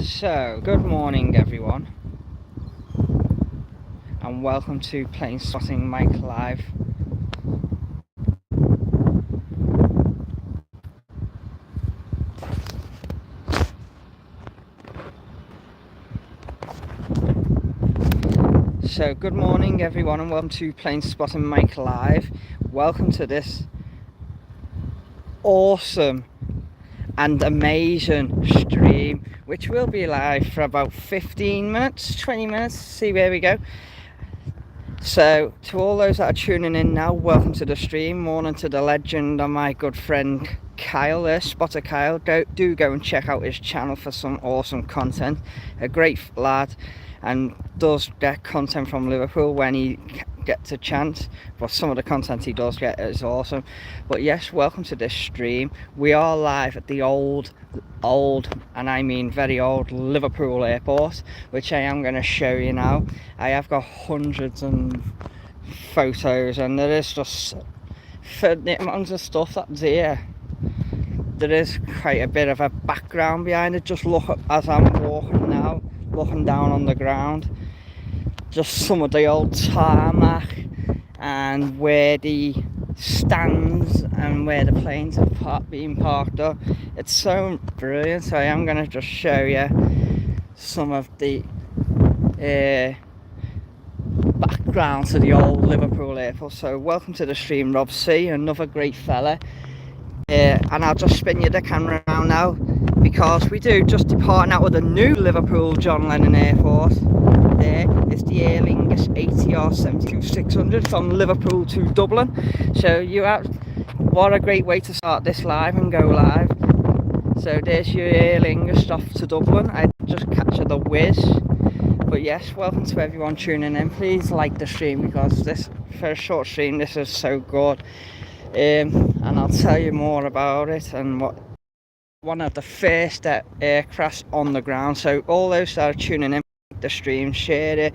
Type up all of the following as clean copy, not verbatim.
So, good morning everyone, and welcome to Plane Spotting Mike Live. So, good morning everyone, and welcome to Plane Spotting Mike Live. Welcome to this awesome and amazing stream, which will be live for about 15 minutes, 20 minutes, see where we go. So, to all those that are tuning in now, welcome to the stream. Morning to the legend and my good friend Kyle there, Spotter Kyle. Do go and check out his channel for some awesome content. A great lad, and does get content from Liverpool when he gets a chance, but some of the content he does get is awesome. But yes, welcome to this stream. We are live at the old, and I mean very old, Liverpool airport, which I am going to show you now. I have got hundreds of photos, and there is just, for the amount of stuff that's here, there is quite a bit of a background behind it. Just look at, as I'm walking now, looking down on the ground, just some of the old tarmac and where the stands and where the planes have been parked up. It's so brilliant. So I am going to just show you some of the background to the old Liverpool airport. So welcome to the stream, Rob C, another great fella. And I'll just spin you the camera around now, because we do just departing out of the new Liverpool John Lennon Airport. There is the Aer Lingus ATR 72600 from Liverpool to Dublin. So what a great way to start this live and go live. So there's your Aer Lingus off to Dublin. I just captured the whiz. But yes, welcome to everyone tuning in. Please like the stream, because this, for a short stream, this is so good. And I'll tell you more about it, and what one of the first aircrafts on the ground. So all those that are tuning in the stream, share it,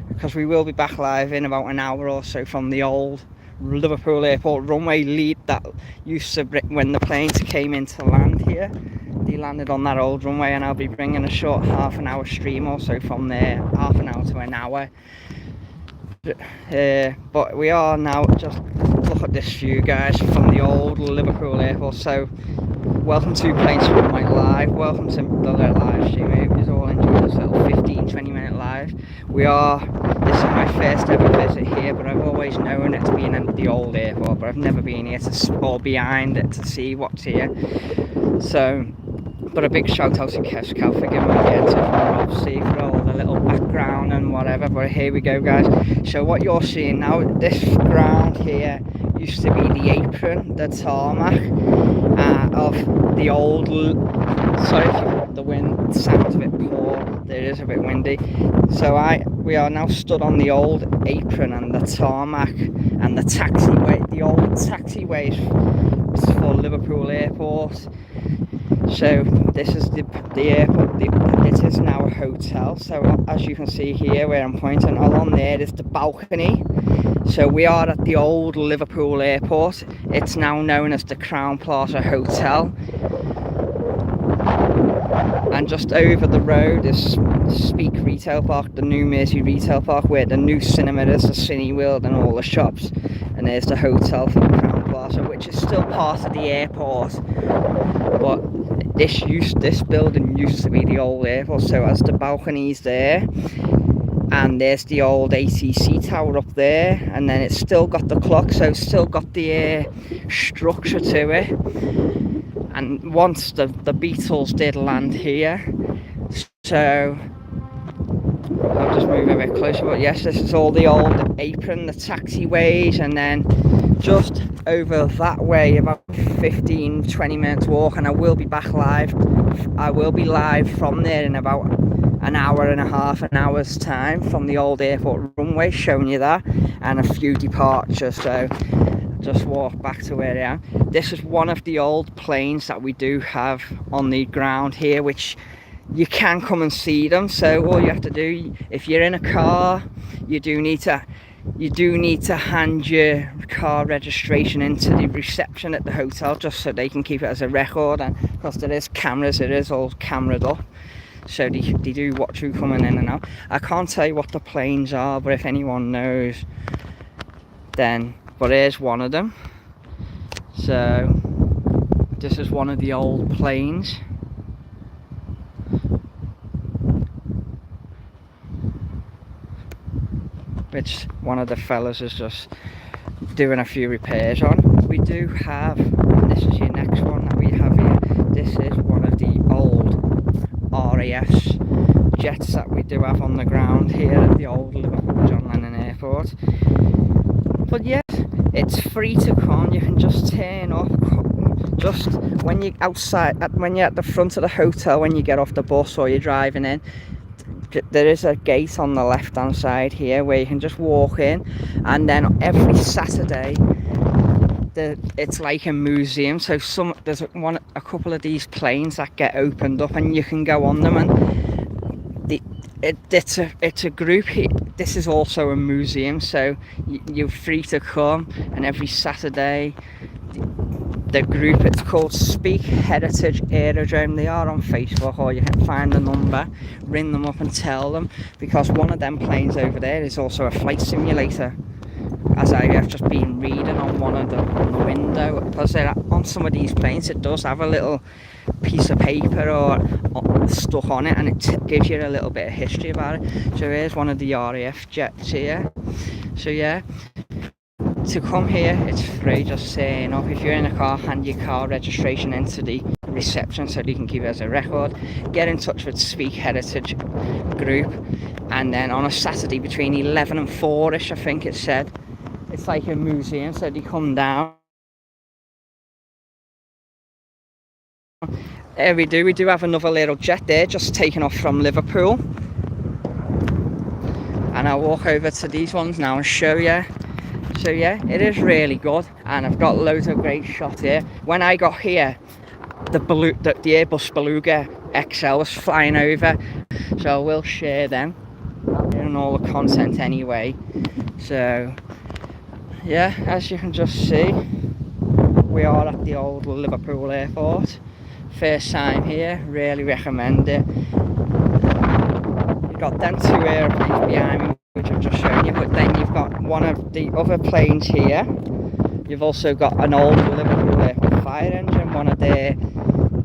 because we will be back live in about an hour or so from the old Liverpool airport runway lead that used to bring, when the planes came into land here, they landed on that old runway, and I'll be bringing a short half an hour stream also from there, half an hour to an hour. But we are now, just look at this view guys from the old Liverpool airport. So welcome to Plane Spotting Mike Live, welcome to the live stream. I hope you all enjoy this little 15-20 minute live. This is my first ever visit here, but I've always known it's been at the old airport, but I've never been here or behind it to see what's here. So, but a big shout out to Kev, forgive me again, to Rob C for all the little background and whatever. But here we go guys. So what you're seeing now, this ground here used to be the apron, the tarmac of the old, sorry if the wind sounds a bit poor, there is a bit windy. So we are now stood on the old apron and the tarmac and the taxiway, the old taxiways for Liverpool airport. So this is the airport. It is now a hotel. So as you can see here where I'm pointing, along there is the balcony. So we are at the old Liverpool airport. It's now known as the Crown Plaza Hotel. And just over the road is Speak Retail Park, the new Mersey Retail Park, where the new cinema is, the Cineworld and all the shops. And there's the hotel for the Crown Plaza, which is still part of the airport. But this building used to be the old airport. So as the balconies there, and there's the old ATC tower up there, and then it's still got the clock, so it's still got the structure to it. And once the Beatles did land here, so I'll just move a bit closer. But yes, this is all the old apron, the taxiways, and then just over that way, about 15-20 minutes walk, and I will be back live. I will be live from there in about an hour and a half, an hour's time, from the old airport runway, showing you that, and a few departures. So just walk back to where I am. This is one of the old planes that we do have on the ground here, which you can come and see them. So all you have to do, if you're in a car, you do need to hand your car registration into the reception at the hotel, just so they can keep it as a record. And because there is cameras, it is all cameraed up. so they do watch you coming in and out. I can't tell you what the planes are, but if anyone knows, then, but here's one of them. So this is one of the old planes. Which one of the fellas is just doing a few repairs on. We do have, and this is your next one that we have here, this is one of the old RAF's jets that we do have on the ground here at the old Liverpool John Lennon Airport. But yes, it's free to come. You can just turn up just when you're outside, when you're at the front of the hotel, when you get off the bus or you're driving in. There is a gate on the left hand side here where you can just walk in, and then every Saturday it's like a museum. So there's a couple of these planes that get opened up and you can go on them, and it's a group here. This is also a museum, so you're free to come, and every Saturday the group, it's called Speak Heritage Aerodrome. They are on Facebook, or you can find the number, ring them up and tell them, because one of them planes over there is also a flight simulator, as I have just been reading on on the window, because on some of these planes it does have a little piece of paper or stuck on it, and it gives you a little bit of history about it. So here's one of the RAF jets here. So yeah, to come here it's free. Just saying up, if you're in a car, hand your car registration into the reception so they can keep it as a record. Get in touch with Speak Heritage group, and then on a Saturday between 11 and 4ish, I think it said, it's like a museum, so they come down. There we do have another little jet there just taking off from Liverpool, and I'll walk over to these ones now and show you. So yeah, it is really good, and I've got loads of great shots here. When I got here, the Airbus Beluga XL was flying over, so I will share them and all the content anyway. So yeah, as you can just see, we are at the old Liverpool Airport. First time here, really recommend it. You've got them two airplanes behind me, which I've just shown you, but then you've got one of the other planes here. You've also got an old Liverpool Airport fire engine, one of their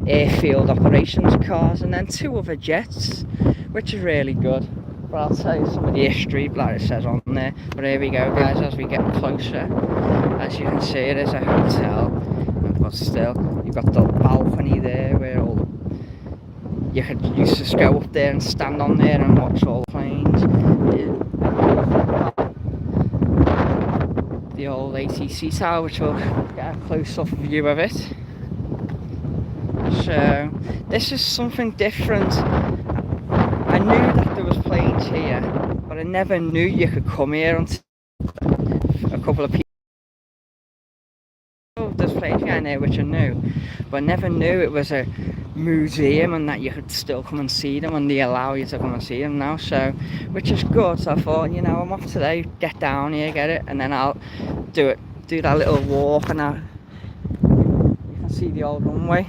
airfield operations cars, and then two other jets, which is really good. But I'll tell you some of the history, like it says on there. But here we go, guys, as we get closer. As you can see, it is a hotel, but still, you've got the balcony there where all you could used to go up there and stand on there and watch all the planes. The old ATC tower, which will get a close-up view of it. So this is something different. I knew that there was planes here, but I never knew you could come here until a couple of people. There's planes behind there which I knew, but I never knew it was a museum and that you could still come and see them, and they allow you to come and see them now, so which is good. So I thought, you know, I'm off today, get down here, get it, and then I'll do that little walk, and you can see the old runway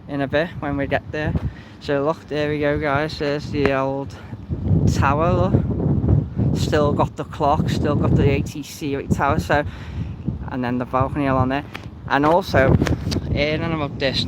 in a bit when we get there. So look, there we go, guys, there's the old tower. Look, still got the clock, still got the ATC tower, so, and then the balcony along there. And also, hearing about this,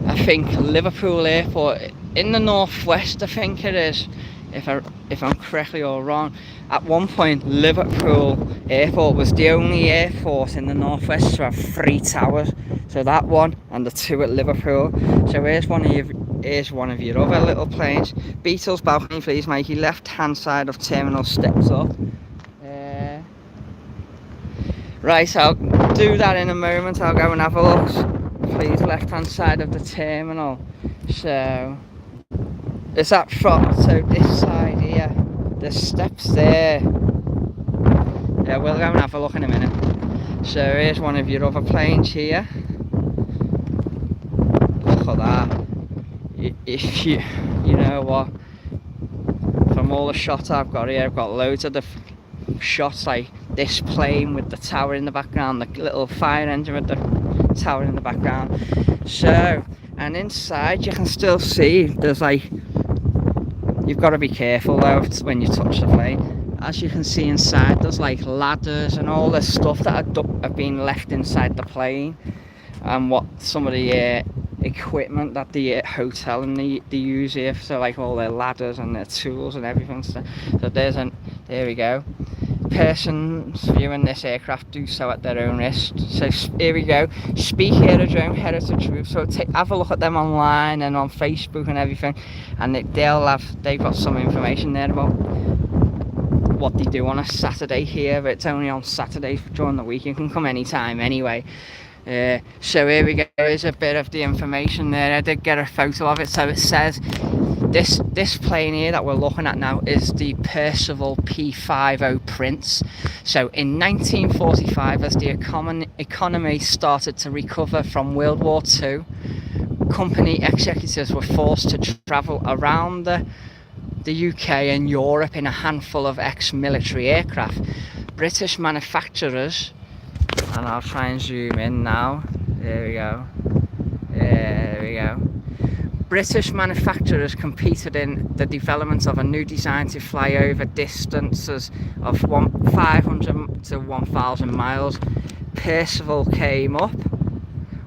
I think Liverpool Airport in the northwest, I think it is, if I'm correctly or wrong, at one point Liverpool Airport was the only airport in the northwest to have 3 towers. So that one and the 2 at Liverpool. So here's one of your other little planes. Beatles balcony, please, Mikey. Left hand side of terminal steps up. Right, I'll do that in a moment. I'll go and have a look. Please, left hand side of the terminal. So is that from, so this side here, there's steps there. Yeah, we'll go and have a look in a minute. So here's one of your other planes here. Look at that. If you know what, from all the shots I've got here, I've got loads of the shots like this plane with the tower in the background, the little fire engine with the tower in the background. So and inside you can still see there's like, you've got to be careful though when you touch the plane. As you can see inside, there's like ladders and all this stuff that have been left inside the plane, and what some of the equipment that the hotel and they use here, so like all their ladders and their tools and everything. So there we go. Persons viewing this aircraft do so at their own risk. So here we go, Speak Aerodrome Heritage Group. So have a look at them online and on Facebook and everything, and they've got some information there about what they do on a Saturday here, but it's only on Saturdays. During the week you can come anytime anyway. So here we go, here's a bit of the information there. I did get a photo of it. So it says this plane here that we're looking at now is the Percival P50 Prince. So in 1945, as the economy started to recover from World War II, company executives were forced to travel around the UK and Europe in a handful of ex-military aircraft. British manufacturers, and I'll try and zoom in now. There we go. There we go. British manufacturers competed in the development of a new design to fly over distances of 500 to 1,000 miles. Percival came up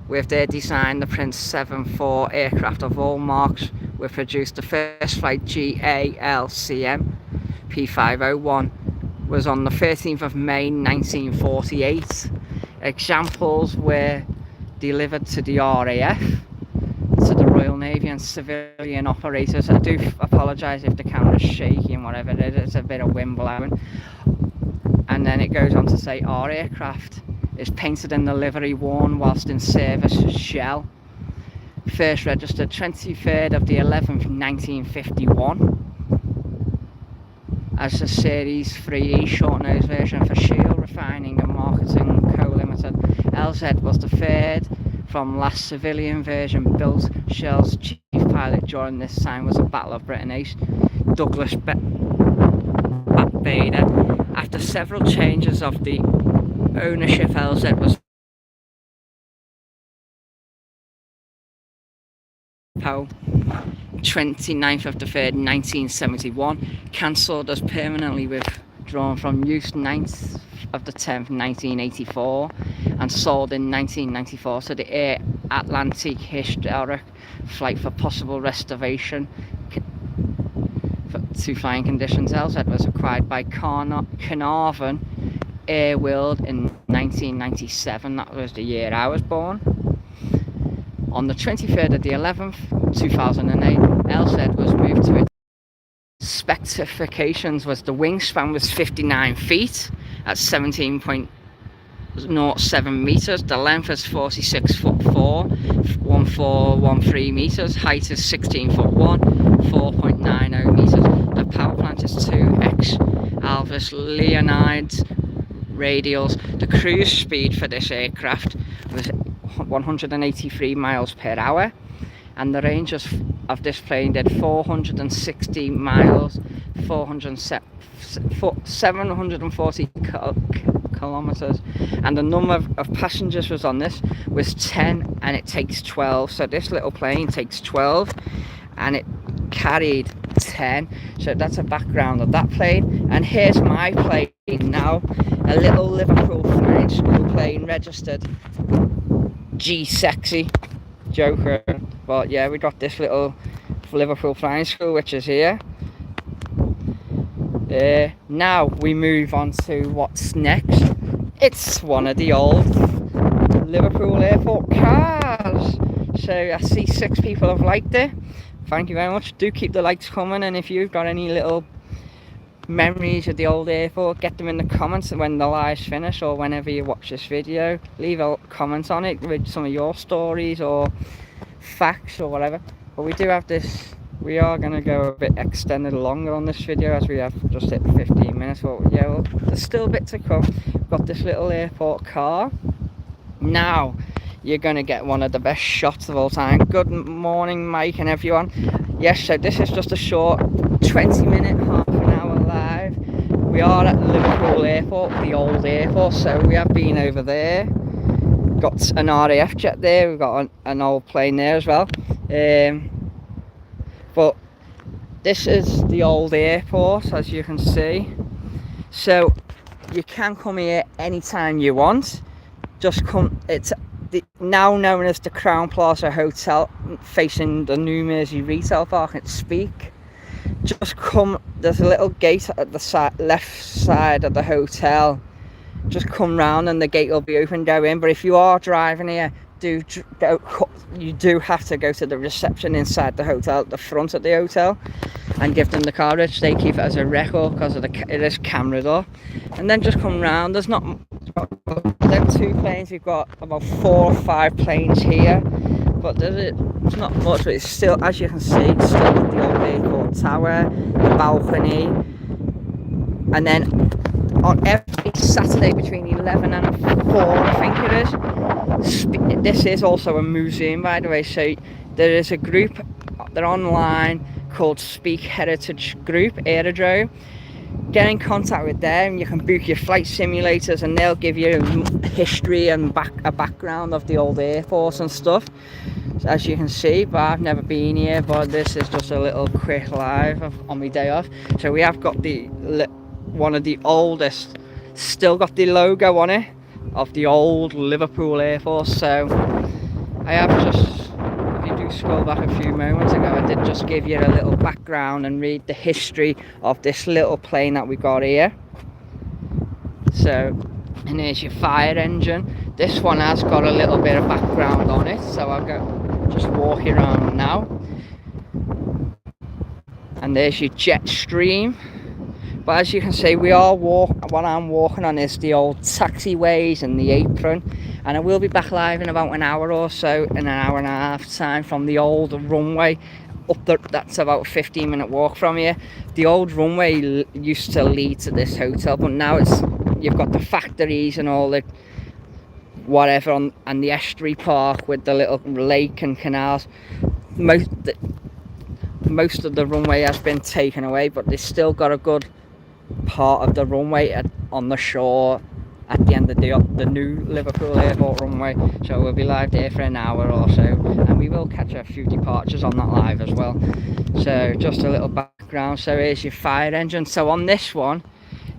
with their design. The Prince 74 aircraft of all marks were produced. The first flight, GALCM P501, was on the 13th of May 1948. Examples were delivered to the RAF, to the Royal Navy and civilian operators. I do apologise if the camera's shaky and whatever it is, it's a bit of wind blowing. And then it goes on to say our aircraft is painted in the livery worn whilst in service shell. First registered 23rd of the 11th 1951 as a Series 3E short nose version for Shield Refining and Marketing Co Limited. LZ was the third from last civilian version built. Shell's chief pilot during this time was a Battle of Britain ace, Douglas Bader. After several changes of the ownership, LZ was 29th of the 3rd 1971, cancelled as permanently withdrawn from use 9th of the 10th 1984 and sold in 1994 to the Air Atlantic Historic Flight for possible restoration to flying conditions. LZ was acquired by Carnarvon Airworld in 1997. That was the year I was born. On the 23rd of the 11th 2008, LZ was moved to its specifications. Was the wingspan was 59 feet at 17.07 meters. The length is 46'4", 1413 meters. Height is 16'1", 4.90 meters. The power plant is 2x Alvis Leonids radials. The cruise speed for this aircraft was 183 miles per hour, and the range of this plane did 460 miles, 740 kilometers, and the number of passengers was on this was 10, and it takes 12. So this little plane takes 12 and it carried 10. So that's a background of that plane. And here's my plane now, a little Liverpool flying school plane, registered G Sexy, joker. But yeah, we got this little Liverpool flying school which is here. Now we move on to what's next. It's one of the old Liverpool airport cars. So I see 6 people have liked it. Thank you very much. Do keep the likes coming, and if you've got any little memories of the old airport, get them in the comments when the live's finished, or whenever you watch this video. Leave a comment on it with some of your stories or facts or whatever. But we do have this, we are going to go a bit extended longer on this video, as we have just hit 15 minutes. But yeah, well, there's still a bit to come. We've got this little airport car. Now you're going to get one of the best shots of all time. Good morning, Mike and everyone. Yes, so this is just a short 20-minute, half an hour live. We are at Liverpool Airport, the old airport, so we have been over there. got an RAF jet there, we've got an old plane there as well. But this is the old airport, as you can see. So you can come here anytime you want. Just come. It's now known as the Crown Plaza Hotel, facing the New Mersey Retail Park at Speak. Just come. There's a little gate at the left side of the hotel. Just come round and the gate will be open. Go in. But if you are driving here, you do have to go to the reception inside the hotel, at the front of the hotel, and give them the card, which they keep it as a record because it is cameraed up. And then just come round. There's not them 2 planes. We've got about 4 or 5 planes here, but it's not much. But it's still, as you can see, it's still the old airport tower, the balcony, and then on every Saturday between 11 and 4, I think it is. This is also a museum, by the way. So there is a group, they're online, called Speak Heritage Group Aerodrome. Get in contact with them. You can book your flight simulators, and they'll give you history and a background of the old airport and stuff, as you can see. But I've never been here, but this is just a little quick live on my day off. So we have got one of the oldest, still got the logo on it, of the old Liverpool airport. So I have just, if you do scroll back a few moments ago, I did just give you a little background and read the history of this little plane that we got here. So, and here's your fire engine. This one has got a little bit of background on it, so I'll go just walk around now. And there's your jet stream. But as you can see, what I'm walking on is the old taxiways and the apron. And I will be back live in about an hour or so, in an hour and a half time, from the old runway that's about a 15-minute walk from here. The old runway used to lead to this hotel, but now you've got the factories and all the whatever and the estuary park with the little lake and canals. Most of the runway has been taken away, but they've still got a good part of the runway on the shore at the end of the new Liverpool airport runway. So we'll be live there for an hour or so, and we will catch a few departures on that live as well. So just a little background. So here's your fire engine. So on this one,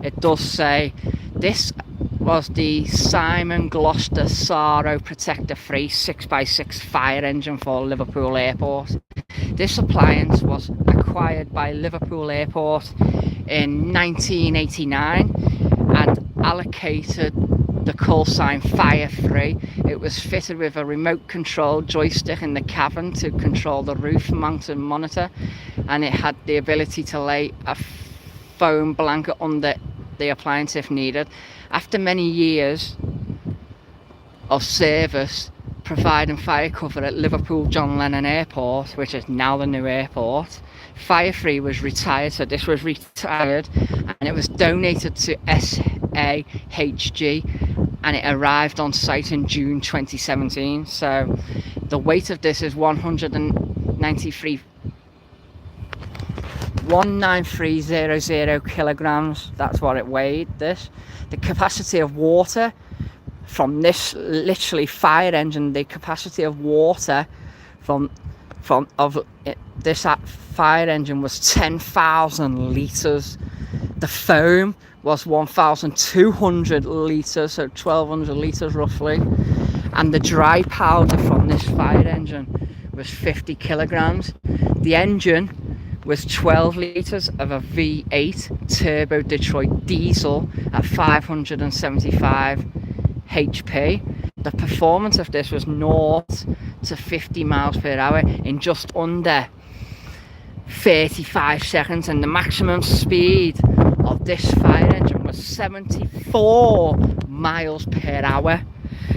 it does say this was the Simon Gloucester Saro Protector Free 6x6 fire engine for Liverpool Airport. This appliance was acquired by Liverpool Airport in 1989 and allocated the call sign Fire Free. It was fitted with a remote control joystick in the cabin to control the roof mounted monitor, and it had the ability to lay a foam blanket under the appliance if needed. After many years of service providing fire cover at Liverpool John Lennon Airport, which is now the new airport, Fire Free was retired. So this was retired and it was donated to SAHG, and it arrived on site in June 2017. So the weight of this is 19300 kilograms. That's what it weighed. The capacity of water from this literally fire engine, the capacity of water this fire engine was 10,000 litres. The foam was 1,200 litres, so 1,200 litres roughly. And the dry powder from this fire engine was 50 kilograms. The engine was 12 litres of a V8 turbo Detroit diesel at 575 HP. The performance of this was 0 to 50 miles per hour in just under 35 seconds, and the maximum speed of this fire engine was 74 miles per hour.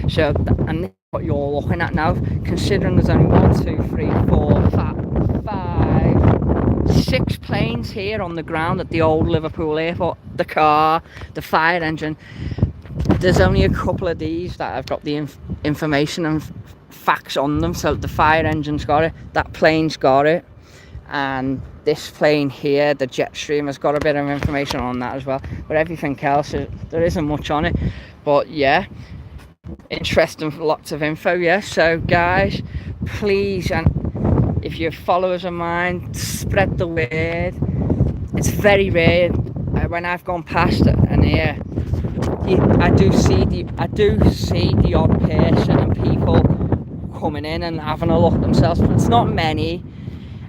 So, and this is what you're looking at now, considering there's only 6 planes here on the ground at the old Liverpool airport. The car, the fire engine, there's only a couple of these that I've got the information and facts on them. So the fire engine's got it, that plane's got it, and this plane here, the Jetstream, has got a bit of information on that as well. But everything else, there isn't much on it. But yeah, interesting, lots of info. Yeah, so guys, please, and if you're followers of mine, spread the word. It's very rare when I've gone past it, and yeah, I do see the odd person and people coming in and having a look themselves, but it's not many.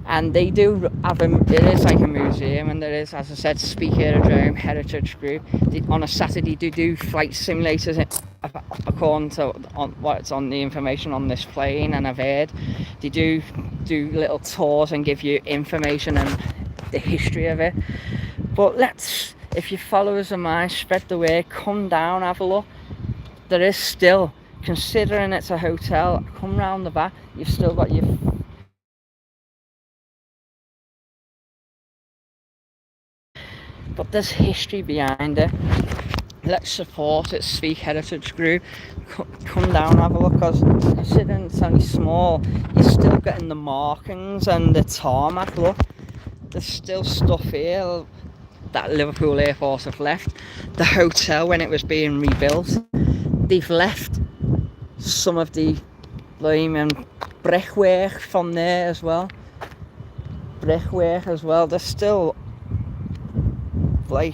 And they do have it is like a museum, and there is, as I said, Speak Aerodrome Heritage Group. On a Saturday do flight simulators, according to what's on the information on this plane, and I've heard they do little tours and give you information and the history of it. But if your followers of mine, spread the word, come down, have a look. There is still, considering it's a hotel, come round the back, you've still got your but there's history behind it. Let's support it. Speak Heritage Group. Come down, have a look, because considering it's only small, you're still getting the markings and the tarmac. Look, there's still stuff here that Liverpool Airport have left. The hotel, when it was being rebuilt, they've left some of the brickwork from there as well. There's still they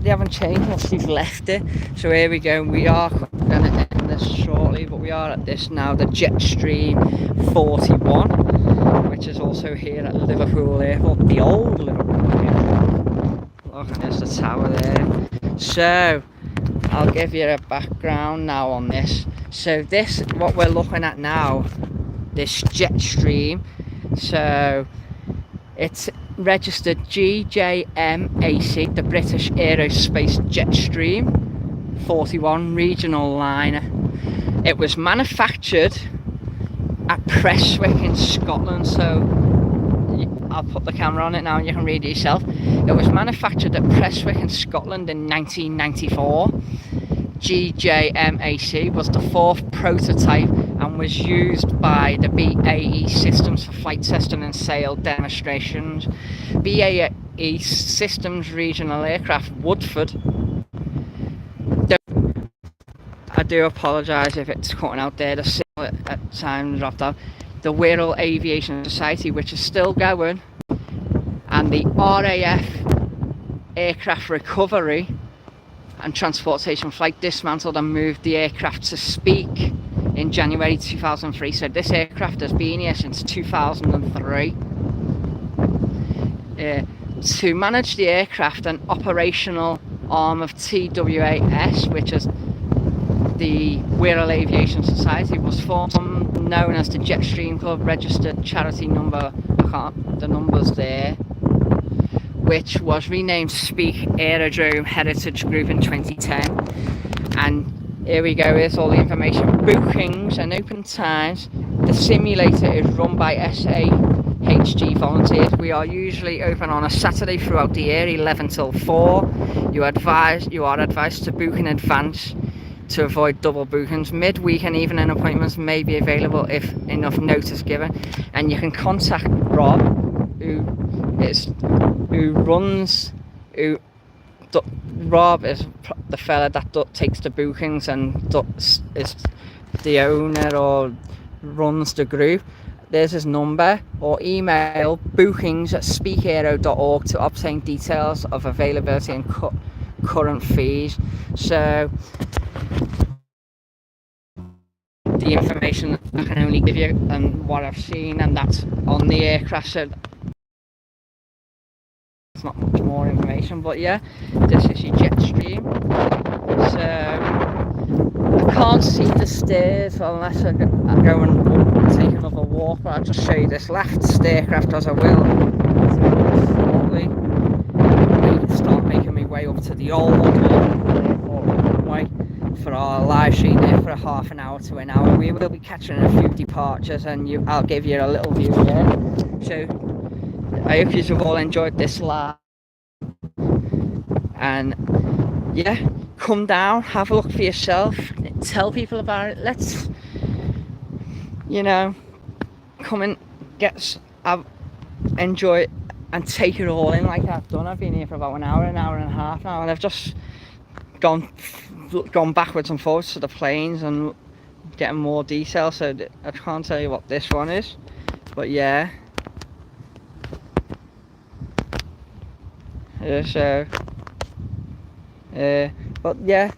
haven't changed once they've left it. So here we go. We are going to end this shortly, but we are at this now, the Jetstream 41, which is also here at Liverpool Airport, the old Liverpool Airport. Look, and there's the tower there. So I'll give you a background now on this. So this, what we're looking at now, this Jetstream. So it's registered GJMAC, the British Aerospace Jetstream 41 regional liner. It was manufactured at Prestwick in Scotland, so I'll put the camera on it now and you can read it yourself. It was manufactured at Prestwick in Scotland in 1994. GJMAC was the fourth prototype and was used by the BAE Systems for flight testing and sail demonstrations. BAE Systems regional aircraft Woodford. I do apologise if it's cutting out there, the signal at times dropped out. The Wirral Aviation Society, which is still going, and the RAF Aircraft Recovery and Transportation Flight dismantled and moved the aircraft to Speak in January 2003. So this aircraft has been here since 2003. To manage the aircraft, an operational arm of TWAS, which is the Wirral Aviation Society, was formed, known as the Jetstream Club, registered charity number, the number's there, which was renamed Speak Aerodrome Heritage Group in 2010. And here we go, here's all the information. Bookings and open times. The simulator is run by SAHG volunteers. We are usually open on a Saturday throughout the year, 11 till 4. You are advised to book in advance to avoid double bookings. Midweek and evening appointments may be available if enough notice given. And you can contact Rob, Rob is the fella that takes the bookings and is the owner or runs the group. There's his number, or email bookings@speakaero.org to obtain details of availability and current fees. So the information I can only give you and what I've seen, and that's on the aircraft, so it's not much more information. But yeah, this is your Jetstream. So I can't see the stairs unless I go and take another walk, but I'll just show you this left staircraft as I will shortly. Start making my way up to the old runway for our live stream there for a half an hour to an hour. We will be catching a few departures, and I'll give you a little view there. So I hope you've all enjoyed this live, and yeah, come down, have a look for yourself, tell people about it. Let's, come and enjoy it and take it all in like I've done. I've been here for about an hour and a half now, and I've just gone gone backwards and forwards to the planes and getting more detail, so I can't tell you what this one is, but yeah. So but yeah,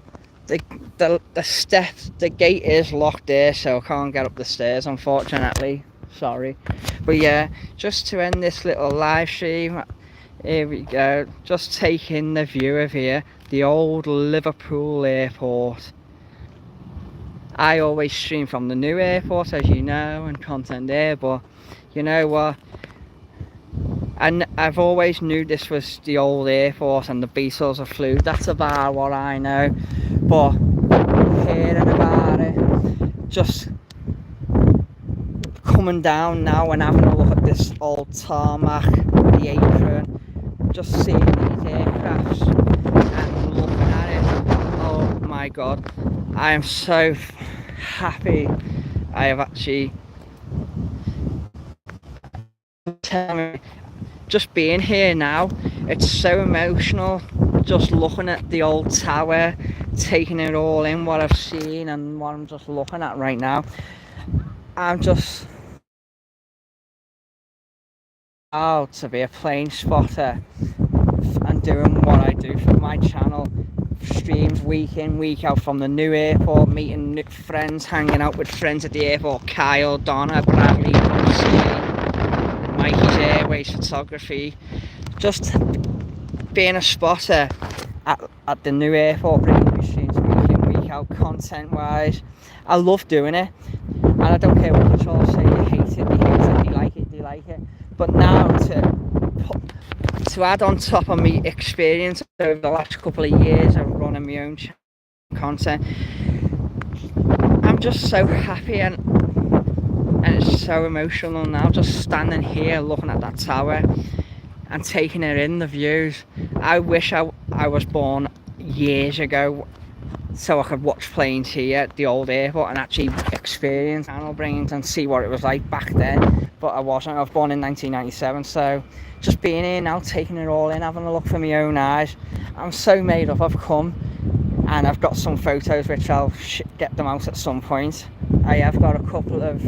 the steps, the gate is locked there, so I can't get up the stairs, unfortunately. Sorry. But yeah, just to end this little live stream, here we go, just taking the view of here, the old Liverpool airport. I always stream from the new airport, as you know, and content there, but you know what, and I've always knew this was the old airport and the Beatles have flew. That's about what I know. But hearing about it, just coming down now and having a look at this old tarmac, the apron, just seeing these aircrafts and looking at it, oh my god, I am so happy I have actually just being here now. It's so emotional, just looking at the old tower, taking it all in, what I've seen and what I'm just looking at right now. I'm just proud to be a plane spotter and doing what I do for my channel. Streams week in, week out from the new airport, meeting friends, hanging out with friends at the airport, Kyle, Donna, Bradley, Mikey's Airways Photography, just being a spotter at the new airport, bringing new streams week in, week out, content wise. I love doing it, and I don't care what you all say, you hate it, you like it, you like it. But now to add on top of me experience over the last couple of years of running my own content, I'm just so happy, and it's so emotional now, just standing here looking at that tower and taking it in, the views. I wish I was born years ago so I could watch planes here at the old airport and actually experience channel bringing and see what it was like back then, but I wasn't. I was born in 1997, so just being here now, taking it all in, having a look for my own eyes. I'm so made up. I've come and I've got some photos which I'll get them out at some point. I have got a couple of,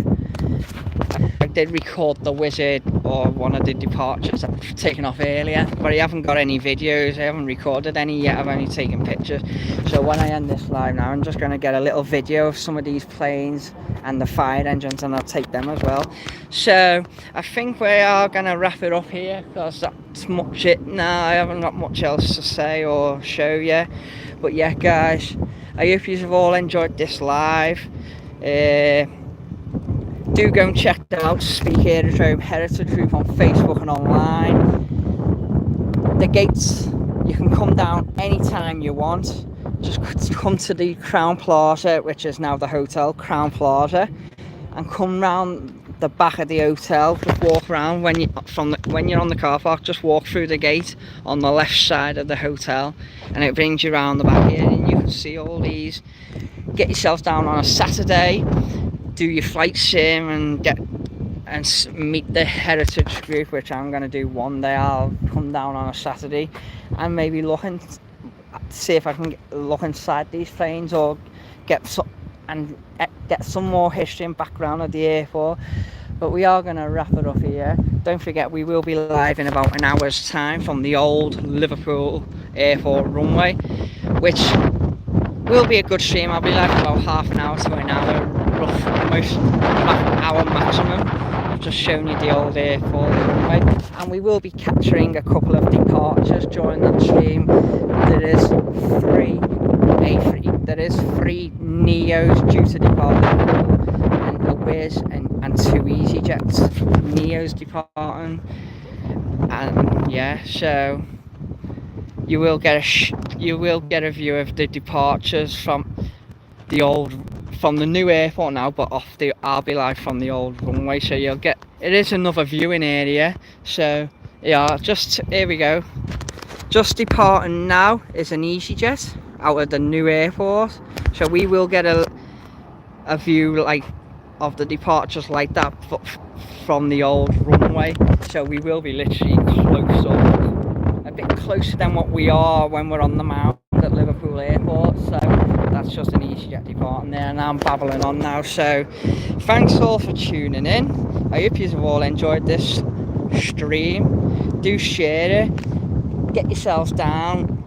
I did record the Wizard or one of the departures I've taken off earlier, but I haven't got any videos, I haven't recorded any yet, I've only taken pictures. So when I end this live now, I'm just going to get a little video of some of these planes and the fire engines, and I'll take them as well. So I think we are going to wrap it up here, because that's much it now. I haven't got much else to say or show you. But yeah guys, I hope you've all enjoyed this live. Do go and check them out, Speak Aerodrome Heritage Group on Facebook and online. The gates, you can come down anytime you want. Just come to the Crown Plaza, which is now the hotel, Crown Plaza, and come round the back of the hotel. Just walk around when you're on the car park. Just walk through the gate on the left side of the hotel, and it brings you around the back here, and you can see all these. Get yourself down on a Saturday, do your flight sim and meet the heritage group, which I'm going to do one day. I'll come down on a Saturday and maybe look and see if I can look inside these planes or get some more history and background of the airport. But we are going to wrap it up here. Don't forget, we will be live in about an hour's time from the old Liverpool airport runway, which will be a good stream. I'll be live for about half an hour to an hour, rough, almost an hour maximum. I've just shown you the old airport runway, and we will be capturing a couple of departures during that stream. There is three Neos due to depart, and a Wizz and two EasyJets. Neos departing, and yeah, so you will get a view of the departures from the new airport now, but I'll be live from the old runway, so you'll get, it is another viewing area. So yeah, here we go. Just departing now is an EasyJet out of the new airport, so we will get a view like of the departures like that, but from the old runway. So we will be literally close up, a bit closer than what we are when we're on the mountain arrived at Liverpool Airport, so that's just an EasyJet departing there, and I'm babbling on now. So thanks all for tuning in. I hope you've all enjoyed this stream. Do share it, get yourselves down,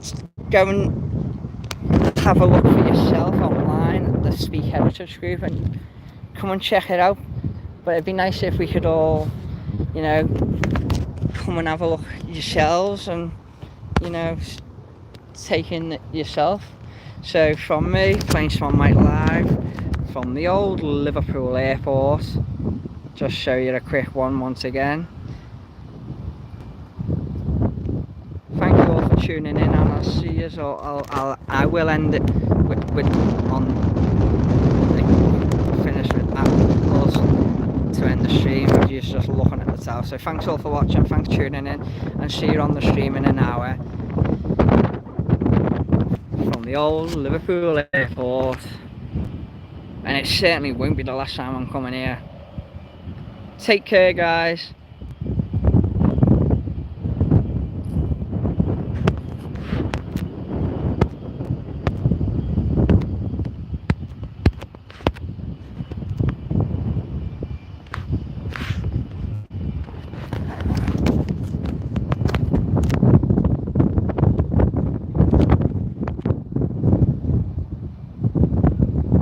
go and have a look for yourself online at the Speak Heritage group and come and check it out. But it'd be nice if we could all, you know, come and have a look yourselves and, you know, take in yourself. So from me, playing Swan Mike live from the old Liverpool Airport. Just show you a quick one once again. Thank you all for tuning in, and I'll see you. So I will end it with on finish with us to end the stream. If you're just looking at the tower. So thanks all for watching. Thanks for tuning in, and see you on the stream in an hour from the old Liverpool Airport. And it certainly won't be the last time I'm coming here. Take care, guys.